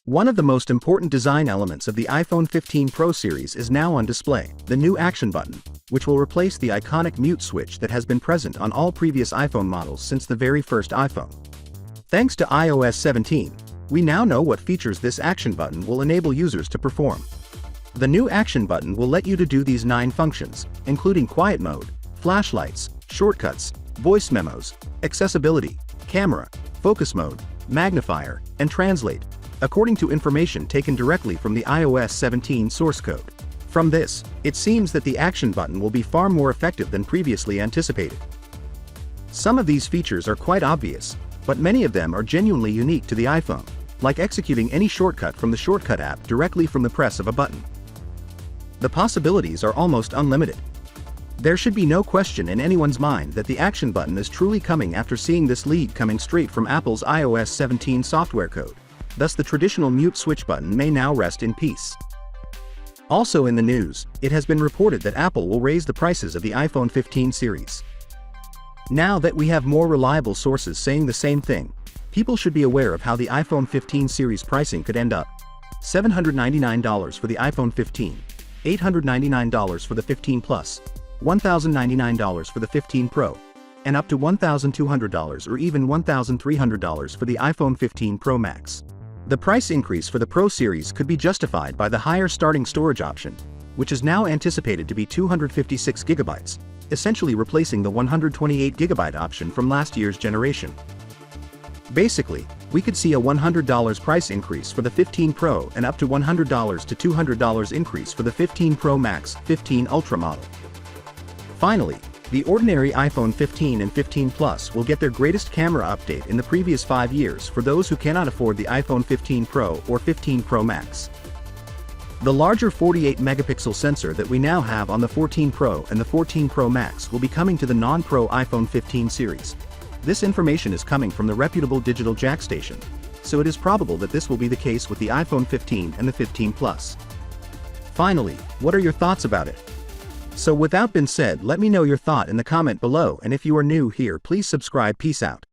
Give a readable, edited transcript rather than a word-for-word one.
One of the most important design elements of the iPhone 15 Pro series is now on display, the new Action button, which will replace the iconic mute switch that has been present on all previous iPhone models since the very first iPhone. Thanks to iOS 17, we now know what features this Action button will enable users to perform. The new Action button will let you to do these 9 functions, including quiet mode, flashlights, shortcuts, voice memos, accessibility, camera, focus mode, magnifier, and translate, according to information taken directly from the iOS 17 source code. From this, it seems that the Action button will be far more effective than previously anticipated. Some of these features are quite obvious, but many of them are genuinely unique to the iPhone, like executing any shortcut from the Shortcut app directly from the press of a button. The possibilities are almost unlimited. There should be no question in anyone's mind that the Action button is truly coming after seeing this lead coming straight from Apple's iOS 17 software code. Thus the traditional mute switch button may now rest in peace. Also in the news, it has been reported that Apple will raise the prices of the iPhone 15 series. Now that we have more reliable sources saying the same thing, people should be aware of how the iPhone 15 series pricing could end up. $799 for the iPhone 15, $899 for the 15 Plus, $1,099 for the 15 Pro, and up to $1,200 or even $1,300 for the iPhone 15 Pro Max. The price increase for the Pro series could be justified by the higher starting storage option, which is now anticipated to be 256 GB, essentially replacing the 128 GB option from last year's generation. Basically, we could see a $100 price increase for the 15 Pro and up to $100 to $200 increase for the 15 Pro Max, 15 Ultra model. Finally, the ordinary iPhone 15 and 15 Plus will get their greatest camera update in the previous 5 years for those who cannot afford the iPhone 15 Pro or 15 Pro Max. The larger 48-megapixel sensor that we now have on the 14 Pro and the 14 Pro Max will be coming to the non-Pro iPhone 15 series. This information is coming from the reputable digital jack station, so it is probable that this will be the case with the iPhone 15 and the 15 Plus. Finally, what are your thoughts about it? So without being said, let me know your thought in the comment below, and if you are new here, please subscribe. Peace out.